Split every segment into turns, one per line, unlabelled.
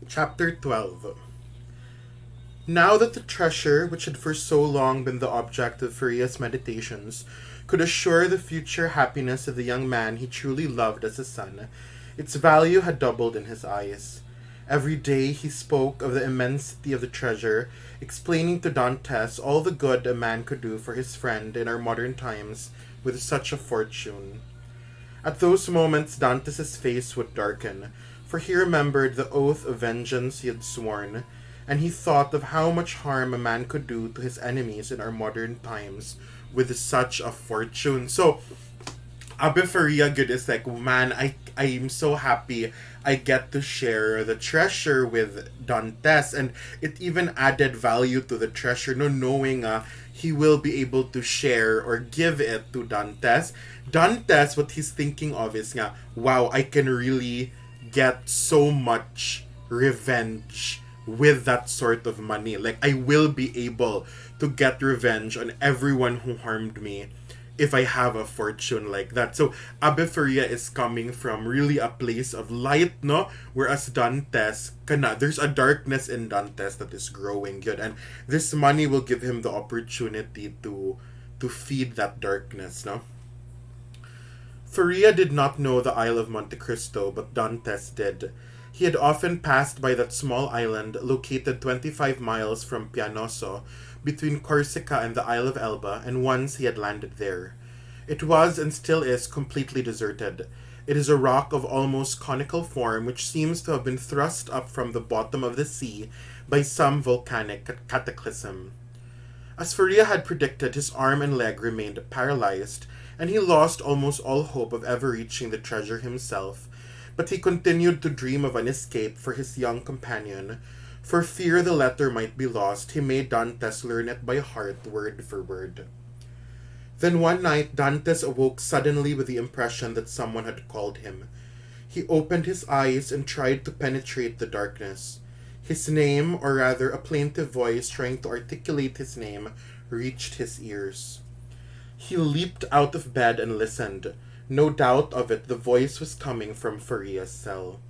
Chapter 12. Now that the treasure, which had for so long been the object of Faria's meditations, could assure the future happiness of the young man he truly loved as a son, its value had doubled in his eyes. Every day he spoke of the immensity of the treasure, explaining to Dantes all the good a man could do for his friend in our modern times with such a fortune. At those moments Dantes's face would darken, for he remembered the oath of vengeance he had sworn, and he thought of how much harm a man could do to his enemies in our modern times with such a fortune. So, Abe Faria good is like, man, I'm so happy I get to share the treasure with Dantes, and it even added value to the treasure, no knowing he will be able to share or give it to Dantes. Dantes, what he's thinking of is nga, wow, I can really get so much revenge with that sort of money. Like, I will be able to get revenge on everyone who harmed me if I have a fortune like that. So, Abe Faria is coming from really a place of light, no? Whereas Dantes, there's a darkness in Dantes that is growing good. And this money will give him the opportunity to feed that darkness, no? Faria did not know the Isle of Monte Cristo, but Dantes did. He had often passed by that small island located 25 miles from Pianoso, between Corsica and the Isle of Elba, and once he had landed there. It was and still is completely deserted. It is a rock of almost conical form which seems to have been thrust up from the bottom of the sea by some volcanic cataclysm. As Faria had predicted, his arm and leg remained paralyzed, and he lost almost all hope of ever reaching the treasure himself, but he continued to dream of an escape for his young companion. For fear the letter might be lost, he made Dantes learn it by heart, word for word. Then one night, Dantes awoke suddenly with the impression that someone had called him. He opened his eyes and tried to penetrate the darkness. His name, or rather a plaintive voice trying to articulate his name, reached his ears. He leaped out of bed and listened. No doubt of it, the voice was coming from Faria's cell.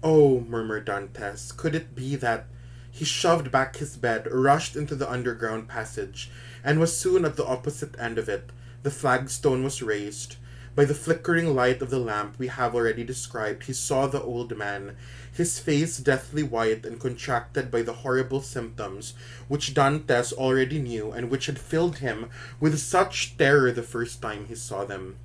Oh, murmured Dantes, could it be that... He shoved back his bed, rushed into the underground passage, and was soon at the opposite end of it. The flagstone was raised. By the flickering light of the lamp we have already described, he saw the old man, his face deathly white and contracted by the horrible symptoms which Dantes already knew and which had filled him with such terror the first time he saw them.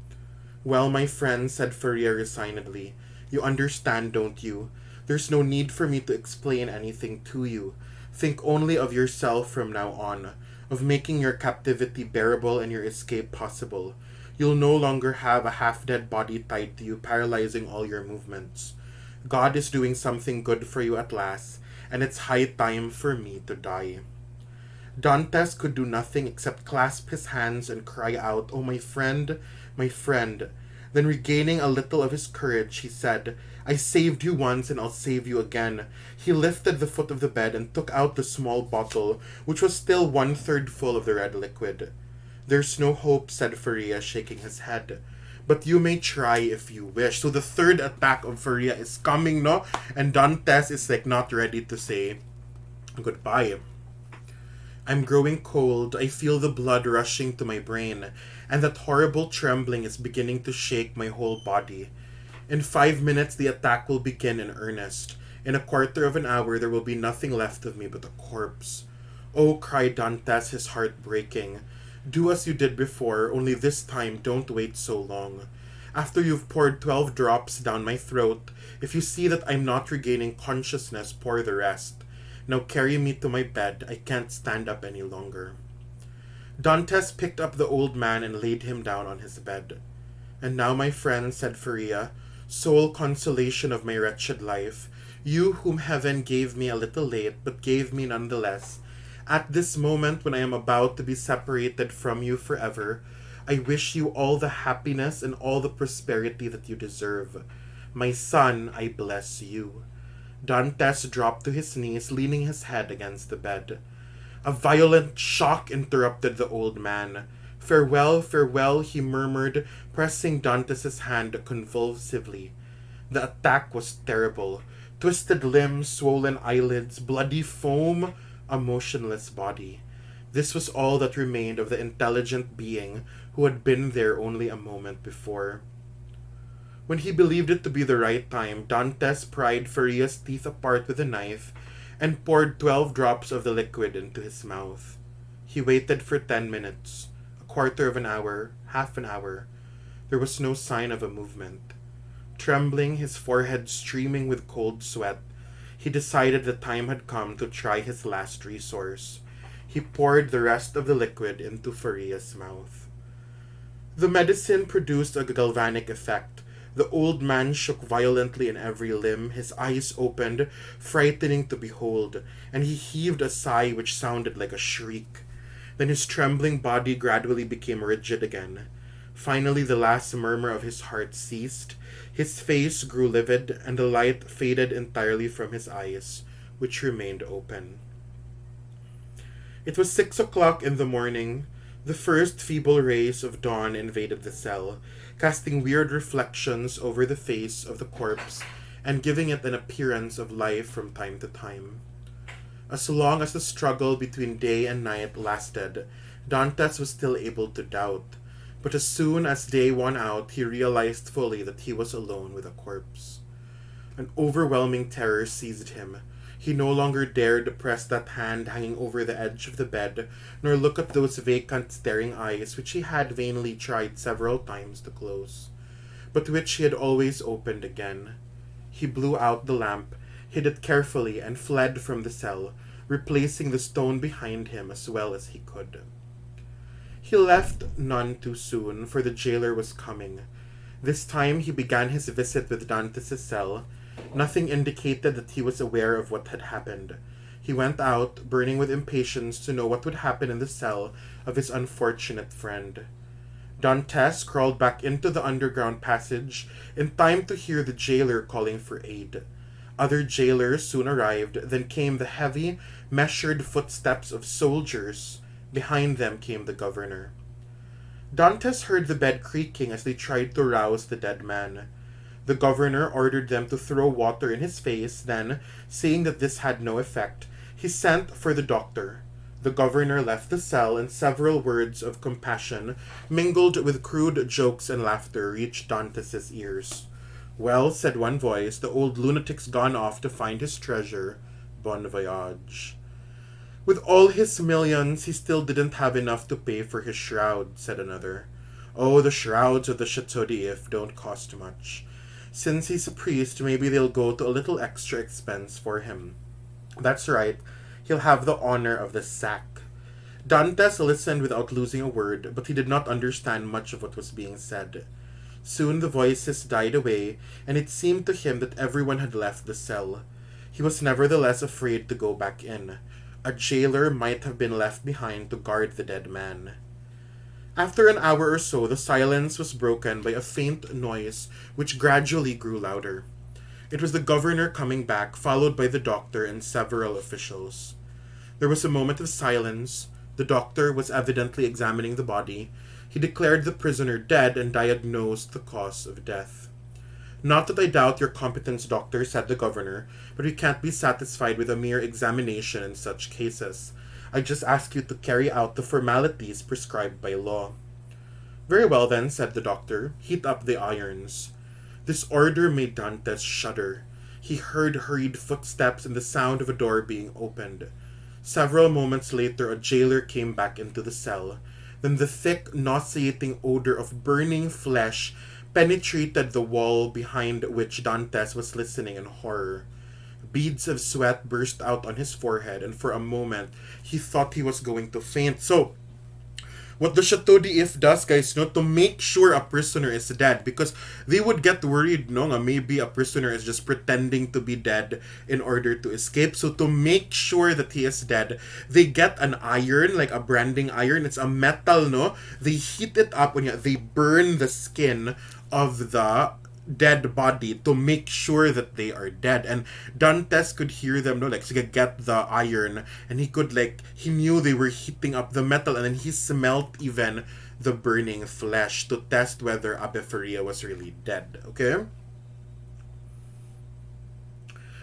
Well, my friend, said Faria resignedly, you understand, don't you? There's no need for me to explain anything to you. Think only of yourself from now on, of making your captivity bearable and your escape possible. You'll no longer have a half-dead body tied to you, paralyzing all your movements. God is doing something good for you at last, and it's high time for me to die. Dantes could do nothing except clasp his hands and cry out, oh, my friend, my friend. Then regaining a little of his courage, he said, I saved you once and I'll save you again. He lifted the foot of the bed and took out the small bottle, which was still 1/3 full of the red liquid. There's no hope, said Faria, shaking his head. But you may try if you wish. So the third attack of Faria is coming, no? And Dantes is like not ready to say goodbye. I'm growing cold, I feel the blood rushing to my brain, and that horrible trembling is beginning to shake my whole body. In 5 minutes the attack will begin in earnest. In a quarter of an hour there will be nothing left of me but a corpse. Oh, cried Dantes, his heart breaking. Do as you did before, only this time don't wait so long. After you've poured 12 drops down my throat, if you see that I'm not regaining consciousness, pour the rest. Now carry me to my bed, I can't stand up any longer. Dantes picked up the old man and laid him down on his bed. And now, my friend, said Faria, sole consolation of my wretched life, you whom heaven gave me a little late, but gave me nonetheless, at this moment when I am about to be separated from you forever, I wish you all the happiness and all the prosperity that you deserve. My son, I bless you. Dantes dropped to his knees, leaning his head against the bed. A violent shock interrupted the old man. Farewell, farewell, he murmured, pressing Dantes's hand convulsively. The attack was terrible. Twisted limbs, swollen eyelids, bloody foam, a motionless body. This was all that remained of the intelligent being who had been there only a moment before. When he believed it to be the right time, Dantes pried Faria's teeth apart with a knife and poured 12 drops of the liquid into his mouth. He waited for 10 minutes, a quarter of an hour, half an hour. There was no sign of a movement. Trembling, his forehead streaming with cold sweat, he decided the time had come to try his last resource. He poured the rest of the liquid into Faria's mouth. The medicine produced a galvanic effect. The old man shook violently in every limb, his eyes opened, frightening to behold, and he heaved a sigh which sounded like a shriek. Then his trembling body gradually became rigid again. Finally, the last murmur of his heart ceased. His face grew livid, and the light faded entirely from his eyes, which remained open. It was 6 o'clock in the morning. The first feeble rays of dawn invaded the cell, casting weird reflections over the face of the corpse and giving it an appearance of life from time to time. As long as the struggle between day and night lasted, Dantes was still able to doubt, but as soon as day won out, he realized fully that he was alone with a corpse. An overwhelming terror seized him. He no longer dared press that hand hanging over the edge of the bed, nor look at those vacant, staring eyes which he had vainly tried several times to close, but which he had always opened again. He blew out the lamp, hid it carefully, and fled from the cell, replacing the stone behind him as well as he could. He left none too soon, for the jailer was coming. This time he began his visit with Dantes' cell. Nothing indicated that he was aware of what had happened. He went out, burning with impatience to know what would happen in the cell of his unfortunate friend. Dantes crawled back into the underground passage in time to hear the jailer calling for aid. Other jailers soon arrived, then came the heavy, measured footsteps of soldiers. Behind them came the governor. Dantes heard the bed creaking as they tried to rouse the dead man. The governor ordered them to throw water in his face, then, seeing that this had no effect, he sent for the doctor. The governor left the cell, and several words of compassion, mingled with crude jokes and laughter, reached Dantes' ears. "Well," said one voice, "the old lunatic's gone off to find his treasure. Bon voyage." "With all his millions, he still didn't have enough to pay for his shroud," said another. "Oh, the shrouds of the Chateau d'If don't cost much. Since he's a priest, maybe they'll go to a little extra expense for him. That's right, he'll have the honor of the sack." Dantes listened without losing a word, but he did not understand much of what was being said. Soon the voices died away, and it seemed to him that everyone had left the cell. He was nevertheless afraid to go back in. A jailer might have been left behind to guard the dead man. After an hour or so, the silence was broken by a faint noise which gradually grew louder. It was the governor coming back, followed by the doctor and several officials. There was a moment of silence. The doctor was evidently examining the body. He declared the prisoner dead and diagnosed the cause of death. "Not that I doubt your competence, doctor," said the governor, "but we can't be satisfied with a mere examination in such cases. I just ask you to carry out the formalities prescribed by law." "Very well then," said the doctor. "Heat up the irons." This order made Dantes shudder. He heard hurried footsteps and the sound of a door being opened. Several moments later, a jailer came back into the cell. Then the thick, nauseating odor of burning flesh penetrated the wall behind which Dantes was listening in horror. Beads of sweat burst out on his forehead, and for a moment, he thought he was going to faint. So, what the Chateau d'If does, guys, to make sure a prisoner is dead, because they would get worried, maybe a prisoner is just pretending to be dead in order to escape. So to make sure that he is dead, they get an iron, like a branding iron. It's a metal, no? They heat it up, they burn the skin of the dead body to make sure that they are dead. And Dantes could hear them, get the iron, and he knew they were heating up the metal, and then he smelt even the burning flesh to test whether Abbe Faria was really dead, okay?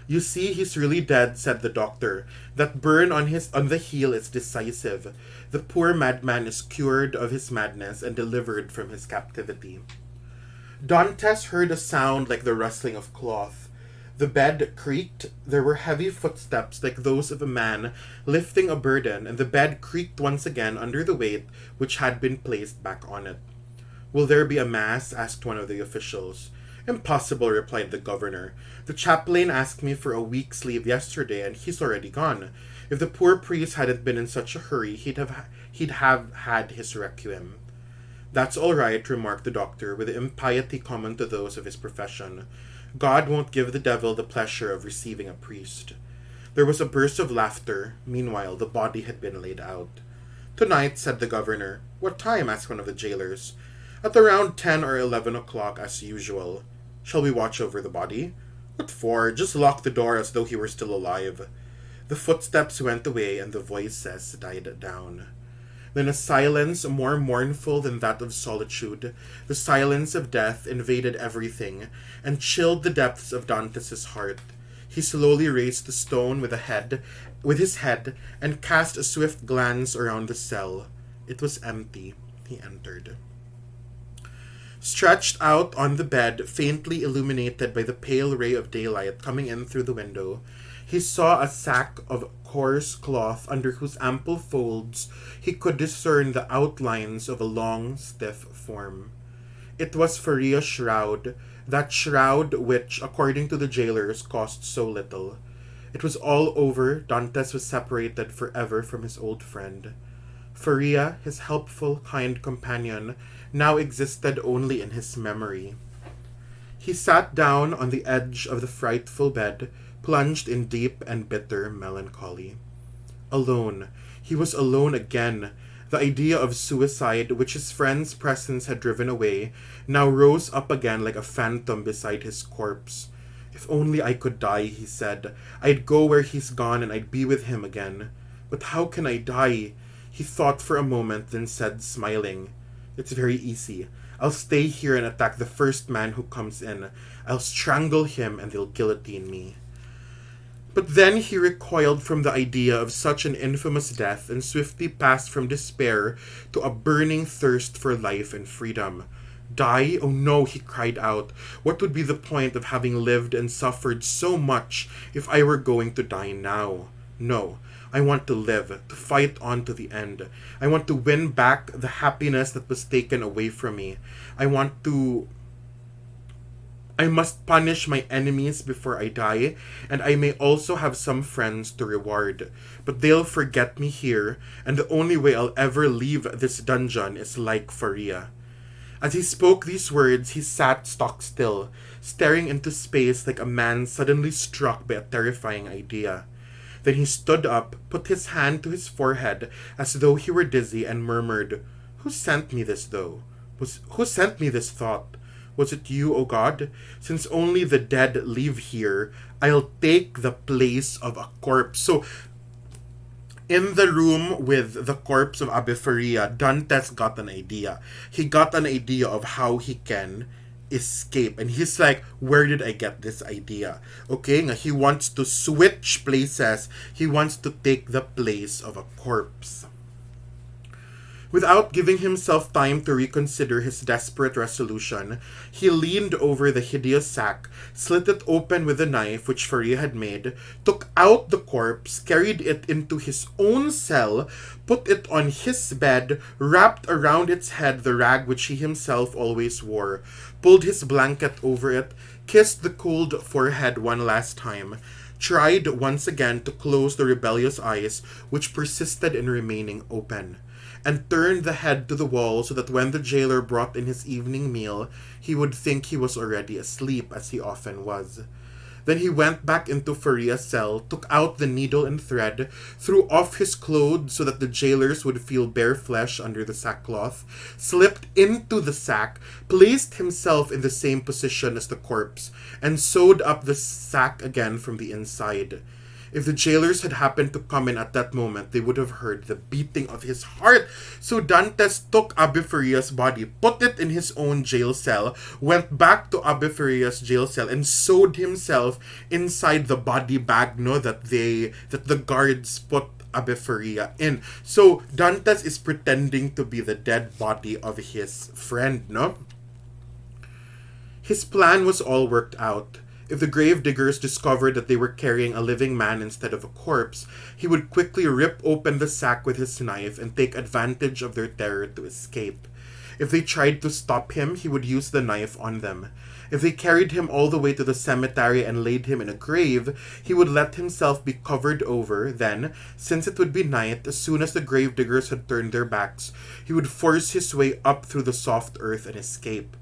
"You see, he's really dead," said the doctor. "That burn on the heel is decisive. The poor madman is cured of his madness and delivered from his captivity." Dantes heard a sound like the rustling of cloth. The bed creaked. There were heavy footsteps like those of a man lifting a burden, and the bed creaked once again under the weight which had been placed back on it. "Will there be a mass?" asked one of the officials. "Impossible," replied the governor. "The chaplain asked me for a week's leave yesterday, and he's already gone. If the poor priest hadn't been in such a hurry, he'd have had his requiem." "That's all right," remarked the doctor, with the impiety common to those of his profession. "God won't give the devil the pleasure of receiving a priest." There was a burst of laughter. Meanwhile, the body had been laid out. "Tonight," said the governor. "What time?" asked one of the jailers. "At around 10 or 11 o'clock, as usual." "Shall we watch over the body?" "What for? Just lock the door as though he were still alive." The footsteps went away, and the voices died down. Then a silence more mournful than that of solitude, the silence of death, invaded everything, and chilled the depths of Dantes's heart. He slowly raised the stone with his head, and cast a swift glance around the cell. It was empty. He entered. Stretched out on the bed, faintly illuminated by the pale ray of daylight coming in through the window, he saw a sack of coarse cloth under whose ample folds he could discern the outlines of a long, stiff form. It was Faria's shroud, that shroud which, according to the jailers, cost so little. It was all over. Dantes was separated forever from his old friend. Faria, his helpful, kind companion, now existed only in his memory. He sat down on the edge of the frightful bed, plunged in deep and bitter melancholy. Alone. He was alone again. The idea of suicide, which his friend's presence had driven away, now rose up again like a phantom beside his corpse. "If only I could die," he said. "I'd go where he's gone and I'd be with him again. But how can I die?" He thought for a moment, then said, smiling, "It's very easy. I'll stay here and attack the first man who comes in. I'll strangle him and they'll guillotine me." But then he recoiled from the idea of such an infamous death and swiftly passed from despair to a burning thirst for life and freedom. "Die? Oh no," he cried out. "What would be the point of having lived and suffered so much if I were going to die now? No, I want to live, to fight on to the end. I want to win back the happiness that was taken away from me. I must punish my enemies before I die, and I may also have some friends to reward. But they'll forget me here, and the only way I'll ever leave this dungeon is like Faria." As he spoke these words, he sat stock still, staring into space like a man suddenly struck by a terrifying idea. Then he stood up, put his hand to his forehead as though he were dizzy, and murmured, "Who sent me this Who sent me this thought? Was it you, O God? Since only the dead live here, I'll take the place of a corpse." So, in the room with the corpse of Abe Faria, Dantes got an idea. He got an idea of how he can escape. And he's like, where did I get this idea? Okay, he wants to switch places. He wants to take the place of a corpse. Without giving himself time to reconsider his desperate resolution, he leaned over the hideous sack, slit it open with a knife which Faria had made, took out the corpse, carried it into his own cell, put it on his bed, wrapped around its head the rag which he himself always wore, pulled his blanket over it, kissed the cold forehead one last time, tried once again to close the rebellious eyes which persisted in remaining open, and turned the head to the wall so that when the jailer brought in his evening meal, he would think he was already asleep, as he often was. Then he went back into Faria's cell, took out the needle and thread, threw off his clothes so that the jailers would feel bare flesh under the sackcloth, slipped into the sack, placed himself in the same position as the corpse, and sewed up the sack again from the inside. If the jailers had happened to come in at that moment, they would have heard the beating of his heart. So Dantes took Abiferia's body, put it in his own jail cell, went back to Abiferia's jail cell, and sewed himself inside the body bag, no, that the guards put Abiferia in. So Dantes is pretending to be the dead body of his friend, no? His plan was all worked out. If the grave diggers discovered that they were carrying a living man instead of a corpse, he would quickly rip open the sack with his knife and take advantage of their terror to escape. If they tried to stop him, he would use the knife on them. If they carried him all the way to the cemetery and laid him in a grave, he would let himself be covered over. Then, since it would be night, as soon as the grave diggers had turned their backs, he would force his way up through the soft earth and escape.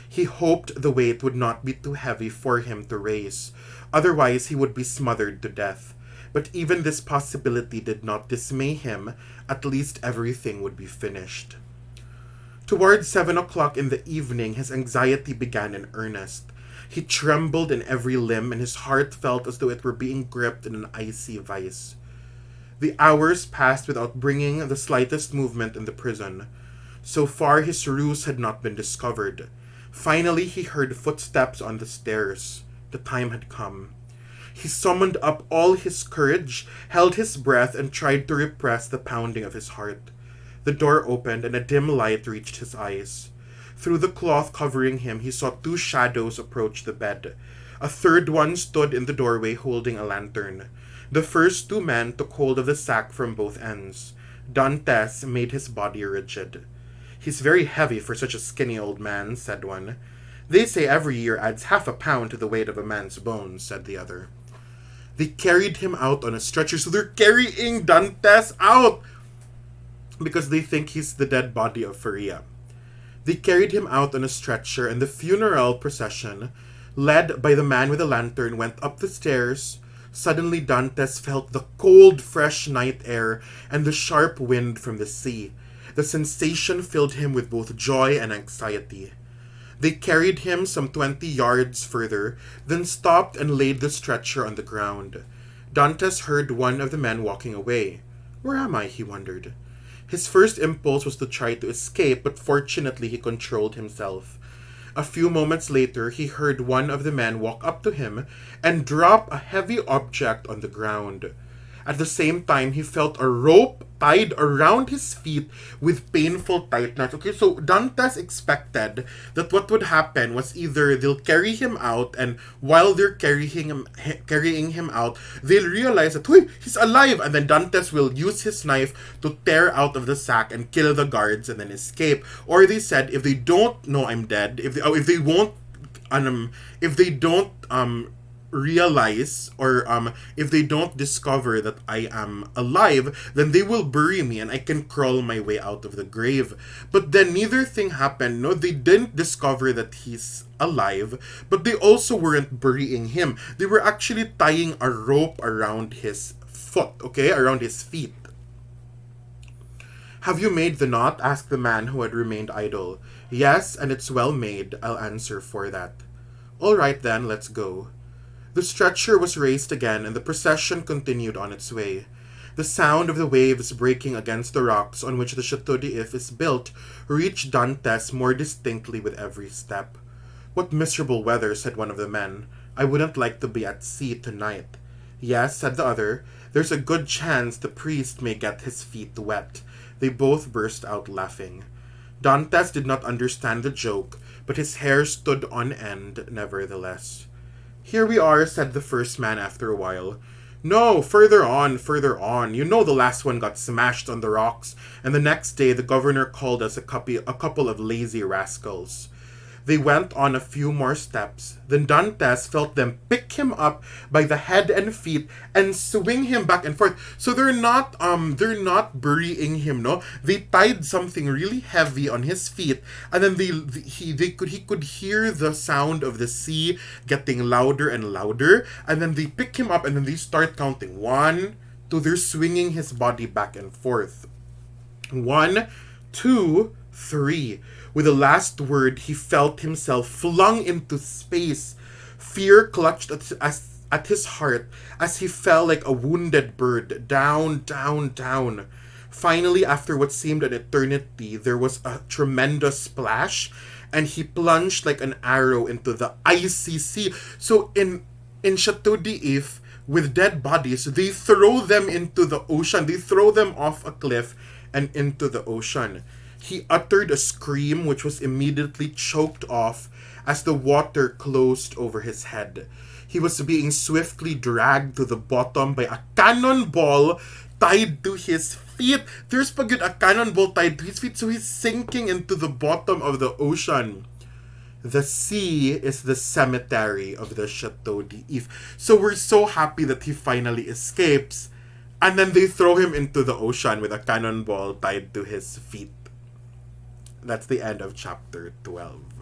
He hoped the weight would not be too heavy for him to raise. Otherwise, he would be smothered to death. But even this possibility did not dismay him. At least everything would be finished. Towards 7 o'clock in the evening, his anxiety began in earnest. He trembled in every limb, and his heart felt as though it were being gripped in an icy vice. The hours passed without bringing the slightest movement in the prison. So far, his ruse had not been discovered. Finally, he heard footsteps on the stairs. The time had come. He summoned up all his courage, held his breath, and tried to repress the pounding of his heart. The door opened, and a dim light reached his eyes. Through the cloth covering him, he saw two shadows approach the bed. A third one stood in the doorway holding a lantern. The first two men took hold of the sack from both ends. Dantes made his body rigid. "He's very heavy for such a skinny old man," said one. "They say every year adds half a pound to the weight of a man's bones," said the other. They carried him out on a stretcher, so they're carrying Dantes out because they think he's the dead body of Feria. They carried him out on a stretcher, and the funeral procession, led by the man with the lantern, went up the stairs. Suddenly Dantes felt the cold, fresh night air and the sharp wind from the sea. The sensation filled him with both joy and anxiety. They carried him some 20 yards further, then stopped and laid the stretcher on the ground. Dantes heard one of the men walking away. "Where am I?" he wondered. His first impulse was to try to escape, but fortunately he controlled himself. A few moments later, he heard one of the men walk up to him and drop a heavy object on the ground. At the same time, he felt a rope tied around his feet with painful tightness. Okay, so Dantes expected that what would happen was either they'll carry him out, and while they're carrying him out, they'll realize that, "Hey, he's alive!" And then Dantes will use his knife to tear out of the sack and kill the guards and then escape. Or they said, if they don't know I'm dead, if they don't realize, or if they don't discover that I am alive, then they will bury me and I can crawl my way out of the grave. But then neither thing happened. No, they didn't discover that he's alive, but they also weren't burying him. They were actually tying a rope around his foot, okay, around his feet. "Have you made the knot?" asked the man who had remained idle. "Yes, and it's well made. I'll answer for that." "All right then, let's go." The stretcher was raised again, and the procession continued on its way. The sound of the waves breaking against the rocks on which the Chateau d'If is built reached Dantes more distinctly with every step. "What miserable weather," said one of the men. "I wouldn't like to be at sea tonight." "Yes," said the other. "There's a good chance the priest may get his feet wet." They both burst out laughing. Dantes did not understand the joke, but his hair stood on end nevertheless. "Here we are," said the first man after a while. "No, further on, further on. You know the last one got smashed on the rocks, and the next day the governor called us a couple of lazy rascals." They went on a few more steps. Then Dantes felt them pick him up by the head and feet and swing him back and forth. So they're not burying him, no. They tied something really heavy on his feet, and then he could hear the sound of the sea getting louder and louder, and then they pick him up and then they start counting 1, 2. They're swinging his body back and forth. 1, 2, 3. With the last word, he felt himself flung into space. Fear clutched at his heart as he fell like a wounded bird, down, down, down. Finally, after what seemed an eternity, there was a tremendous splash, and he plunged like an arrow into the icy sea. So in Chateau d'If, with dead bodies, they throw them into the ocean. They throw them off a cliff and into the ocean. He uttered a scream which was immediately choked off as the water closed over his head. He was being swiftly dragged to the bottom by a cannonball tied to his feet. There's pa good a cannonball tied to his feet, so he's sinking into the bottom of the ocean. The sea is the cemetery of the Chateau d'If. So we're so happy that he finally escapes. And then they throw him into the ocean with a cannonball tied to his feet. That's the end of chapter 12.